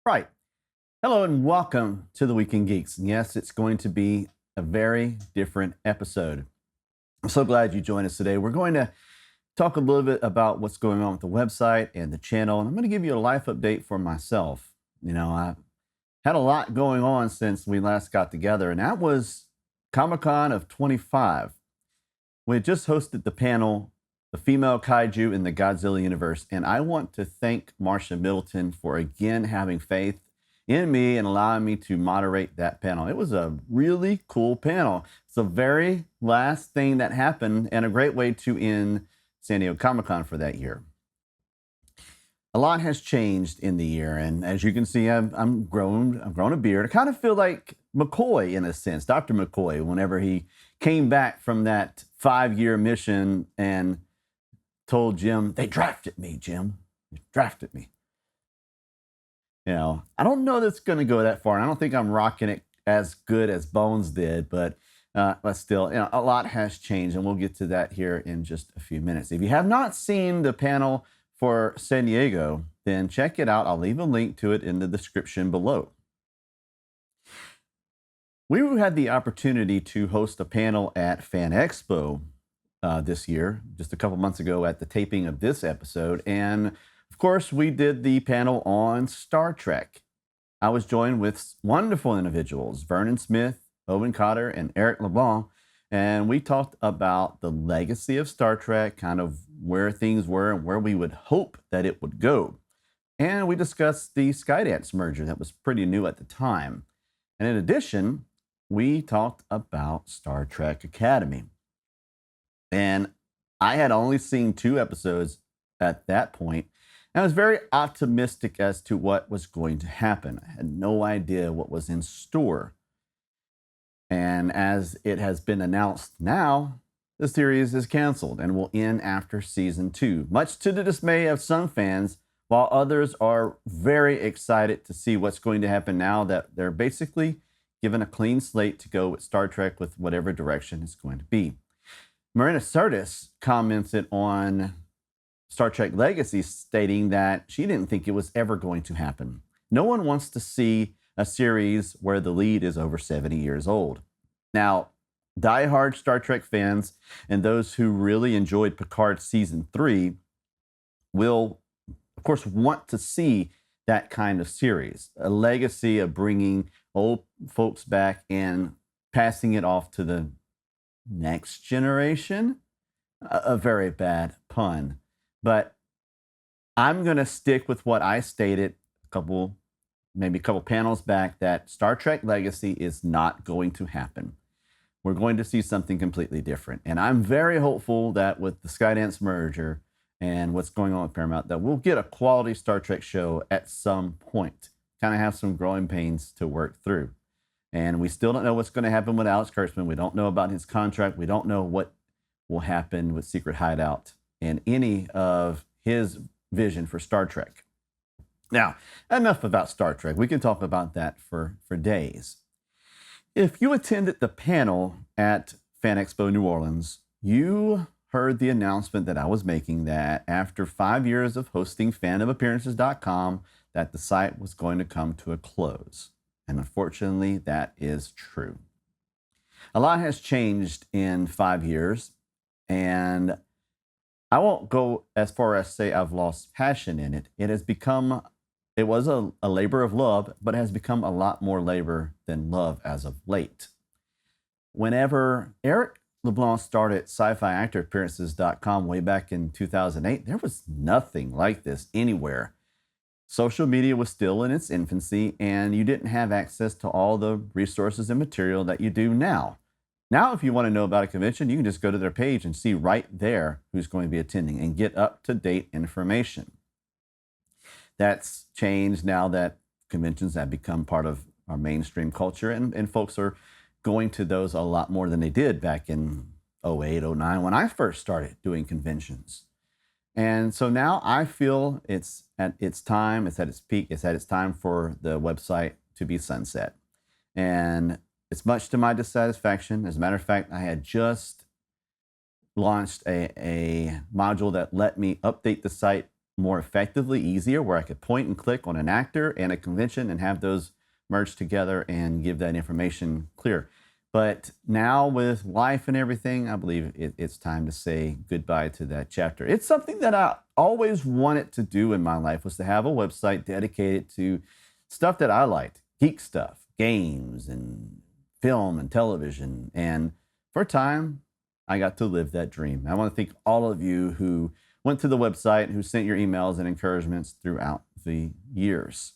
Right. Hello and welcome to the Weekend Geeks. And yes, it's going to be a very different episode. I'm so glad you joined us today. We're going to talk a little bit about what's going on with the website and the channel. And I'm going to give you a life update for myself. I had a lot going on since we last got together, and that was Comic-Con of 25. We had just hosted the panel, The Female Kaiju in the Godzilla Universe, and I want to thank Marsha Middleton for again having faith in me and allowing me to moderate that panel. It was a really cool panel. It's the very last thing that happened and a great way to end San Diego Comic-Con for that year. A lot has changed in the year, and as you can see, I've grown a beard. I kind of feel like McCoy in a sense, Dr. McCoy, whenever he came back from that 5-year mission and told Jim, "They drafted me, Jim. They drafted me." I don't know that's going to go that far. And I don't think I'm rocking it as good as Bones did, but still, a lot has changed, and we'll get to that here in just a few minutes. If you have not seen the panel for San Diego, then check it out. I'll leave a link to it in the description below. We had the opportunity to host a panel at Fan Expo this year, just a couple months ago at the taping of this episode. And of course, we did the panel on Star Trek. I was joined with wonderful individuals, Vernon Smith, Owen Cotter, and Eric LeBlanc. And we talked about the legacy of Star Trek, kind of where things were and where we would hope that it would go. And we discussed the Skydance merger that was pretty new at the time. And in addition, we talked about Star Trek Academy. And I had only seen 2 episodes at that point. And I was very optimistic as to what was going to happen. I had no idea what was in store. And as it has been announced now, the series is canceled and will end after season 2, much to the dismay of some fans, while others are very excited to see what's going to happen now that they're basically given a clean slate to go with Star Trek with whatever direction it's going to be. Marina Sirtis commented on Star Trek Legacy, stating that she didn't think it was ever going to happen. No one wants to see a series where the lead is over 70 years old. Now, diehard Star Trek fans and those who really enjoyed Picard Season 3 will, of course, want to see that kind of series, a legacy of bringing old folks back and passing it off to the next generation. A very bad pun. But I'm going to stick with what I stated maybe a couple panels back, that Star Trek Legacy is not going to happen. We're going to see something completely different. And I'm very hopeful that with the Skydance merger and what's going on with Paramount, that we'll get a quality Star Trek show at some point. Kind of have some growing pains to work through. And we still don't know what's going to happen with Alex Kurtzman. We don't know about his contract. We don't know what will happen with Secret Hideout and any of his vision for Star Trek. Now, enough about Star Trek. We can talk about that for days. If you attended the panel at Fan Expo New Orleans, you heard the announcement that I was making that after 5 years of hosting fandomappearances.com, that the site was going to come to a close. And unfortunately, that is true. A lot has changed in 5 years, and I won't go as far as say I've lost passion in it. It was a labor of love, but has become a lot more labor than love as of late. Whenever Eric LeBlanc started sci-fi-actor-appearances.com way back in 2008, there was nothing like this anywhere. Social media was still in its infancy, and you didn't have access to all the resources and material that you do now. Now, if you want to know about a convention, you can just go to their page and see right there who's going to be attending and get up-to-date information. That's changed now that conventions have become part of our mainstream culture, and folks are going to those a lot more than they did back in 08, 09 when I first started doing conventions. And so now I feel it's at its time, it's at its peak, it's at its time for the website to be sunset. And it's much to my dissatisfaction. As a matter of fact, I had just launched a module that let me update the site more effectively, easier, where I could point and click on an actor and a convention and have those merged together and give that information clear. But now with life and everything, I believe it's time to say goodbye to that chapter. It's something that I always wanted to do in my life, was to have a website dedicated to stuff that I liked, geek stuff, games and film and television. And for a time, I got to live that dream. I want to thank all of you who went to the website, who sent your emails and encouragements throughout the years.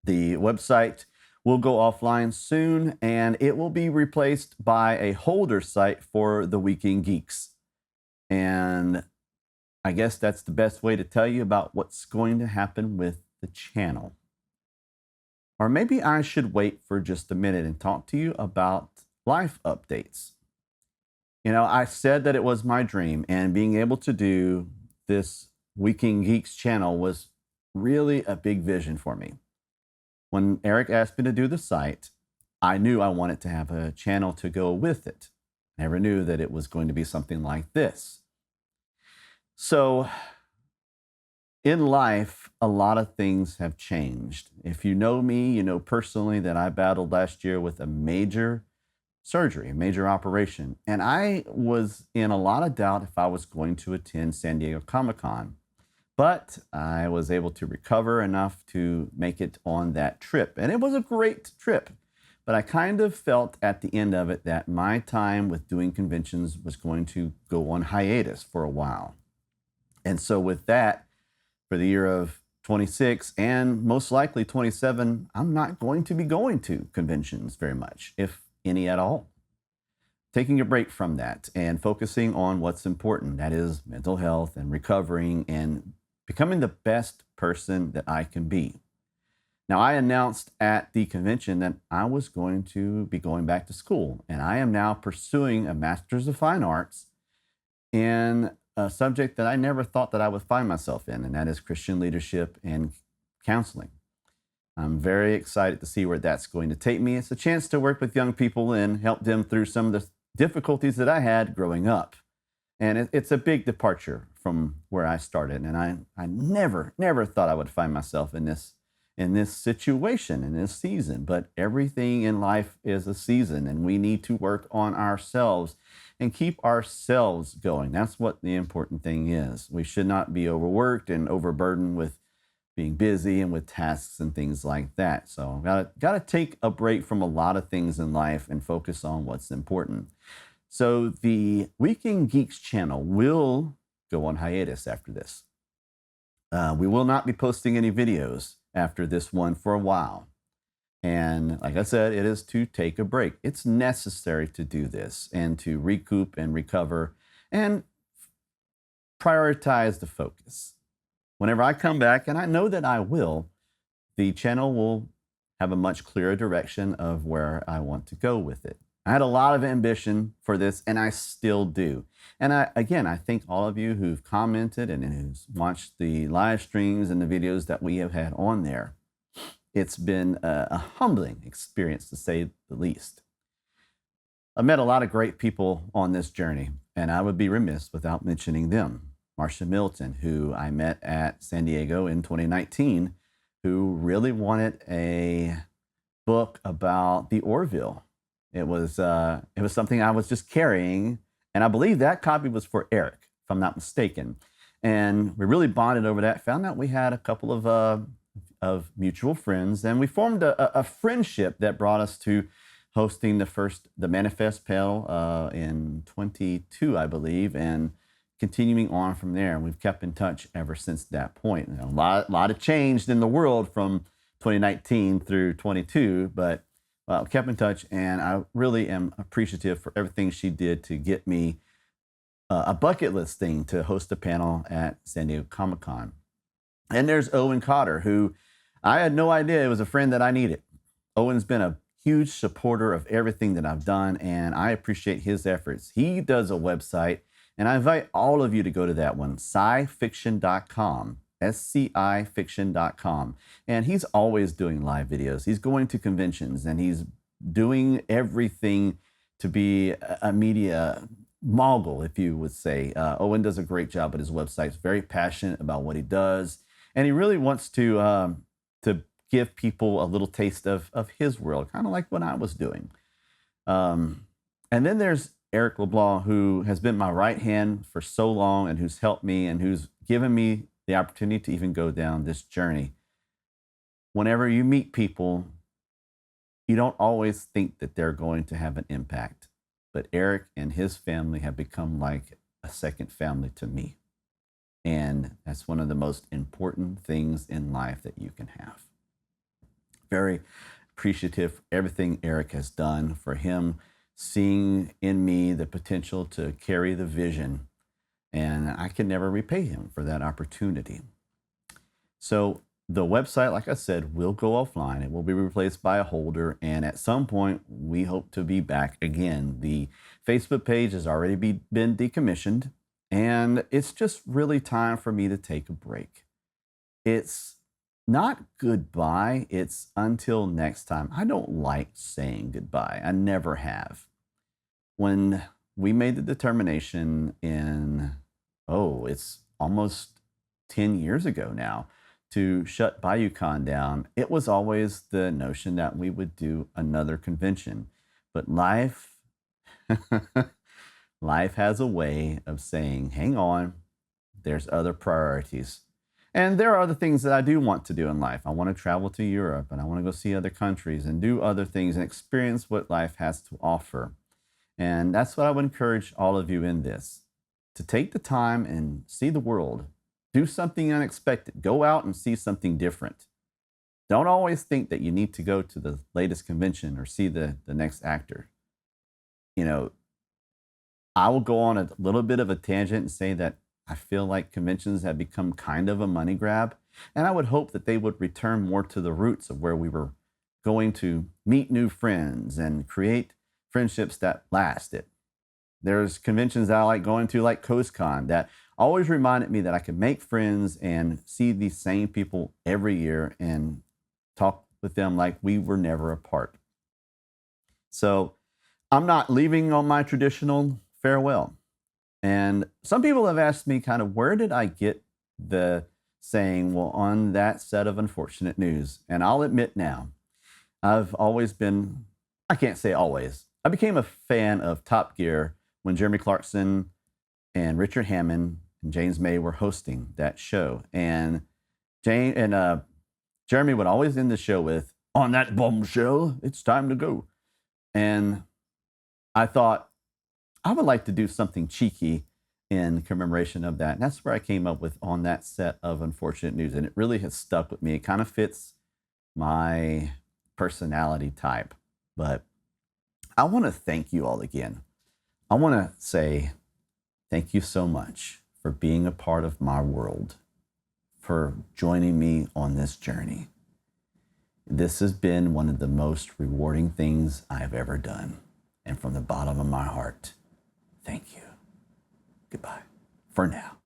The website will go offline soon, and it will be replaced by a holder site for the Weekend Geeks. And I guess that's the best way to tell you about what's going to happen with the channel. Or maybe I should wait for just a minute and talk to you about life updates. You know, I said that it was my dream, and being able to do this Weekend Geeks channel was really a big vision for me. When Eric asked me to do the site, I knew I wanted to have a channel to go with it. I never knew that it was going to be something like this. So in life, a lot of things have changed. If you know me, you know personally that I battled last year with a major surgery, a major operation. And I was in a lot of doubt if I was going to attend San Diego Comic-Con. But I was able to recover enough to make it on that trip. And it was a great trip. But I kind of felt at the end of it that my time with doing conventions was going to go on hiatus for a while. And so with that, for the year of 26 and most likely 27, I'm not going to be going to conventions very much, if any at all. Taking a break from that and focusing on what's important. That is mental health and recovering and becoming the best person that I can be. Now, I announced at the convention that I was going to be going back to school, and I am now pursuing a Master's of Fine Arts in a subject that I never thought that I would find myself in, and that is Christian leadership and counseling. I'm very excited to see where that's going to take me. It's a chance to work with young people and help them through some of the difficulties that I had growing up. And it's a big departure from where I started. And I never thought I would find myself in this situation, in this season. But everything in life is a season, and we need to work on ourselves and keep ourselves going. That's what the important thing is. We should not be overworked and overburdened with being busy and with tasks and things like that. So gotta take a break from a lot of things in life and focus on what's important. So the Weekend Geeks channel will go on hiatus after this. We will not be posting any videos after this one for a while. And like I said, it is to take a break. It's necessary to do this and to recoup and recover and prioritize the focus. Whenever I come back, and I know that I will, the channel will have a much clearer direction of where I want to go with it. I had a lot of ambition for this, and I still do. And I thank all of you who've commented and who's watched the live streams and the videos that we have had on there. It's been a humbling experience, to say the least. I've met a lot of great people on this journey, and I would be remiss without mentioning them. Marsha Milton, who I met at San Diego in 2019, who really wanted a book about the Orville. It was something I was just carrying, and I believe that copy was for Eric, if I'm not mistaken. And we really bonded over that. Found out we had a couple of mutual friends, and we formed a friendship that brought us to hosting the Manifest panel in 22, I believe, and continuing on from there. And we've kept in touch ever since that point. You know, a lot of changed in the world from 2019 through 22, but kept in touch, and I really am appreciative for everything she did to get me a bucket list thing to host a panel at San Diego Comic-Con. And there's Owen Cotter, who I had no idea was a friend that I needed. Owen's been a huge supporter of everything that I've done, and I appreciate his efforts. He does a website, and I invite all of you to go to that one, scifiction.com. scifiction.com. And he's always doing live videos. He's going to conventions, and he's doing everything to be a media mogul, if you would say. Owen does a great job at his website. He's very passionate about what he does, and he really wants to give people a little taste of his world, kind of like what I was doing. And then there's Eric LeBlanc, who has been my right hand for so long and who's helped me and who's given me the opportunity to even go down this journey. Whenever you meet people, you don't always think that they're going to have an impact. But Eric and his family have become like a second family to me. And that's one of the most important things in life that you can have. Very appreciative for everything Eric has done, for him seeing in me the potential to carry the vision. And I can never repay him for that opportunity. So the website, like I said, will go offline. It will be replaced by a holder. And at some point, we hope to be back again. The Facebook page has already been decommissioned. And it's just really time for me to take a break. It's not goodbye, it's until next time. I don't like saying goodbye. I never have. When we made the determination it's almost 10 years ago now, to shut BayouCon down, it was always the notion that we would do another convention. But life has a way of saying, hang on, there's other priorities. And there are other things that I do want to do in life. I want to travel to Europe, and I want to go see other countries and do other things and experience what life has to offer. And that's what I would encourage all of you in this, to take the time and see the world. Do something unexpected. Go out and see something different. Don't always think that you need to go to the latest convention or see the next actor. You know, I will go on a little bit of a tangent and say that I feel like conventions have become kind of a money grab. And I would hope that they would return more to the roots of where we were going to meet new friends and create friendships that lasted. There's conventions that I like going to, like CoastCon, that always reminded me that I could make friends and see these same people every year and talk with them like we were never apart. So I'm not leaving on my traditional farewell. And some people have asked me kind of, where did I get the saying, well, on that set of unfortunate news? And I'll admit now, I've always been, I can't say always, I became a fan of Top Gear when Jeremy Clarkson and Richard Hammond and James May were hosting that show. And Jeremy would always end the show with, on that bombshell, it's time to go. And I thought, I would like to do something cheeky in commemoration of that. And that's where I came up with on that set of unfortunate news. And it really has stuck with me. It kind of fits my personality type. But I want to thank you all again. I want to say thank you so much for being a part of my world, for joining me on this journey. This has been one of the most rewarding things I've ever done. And from the bottom of my heart, thank you. Goodbye for now.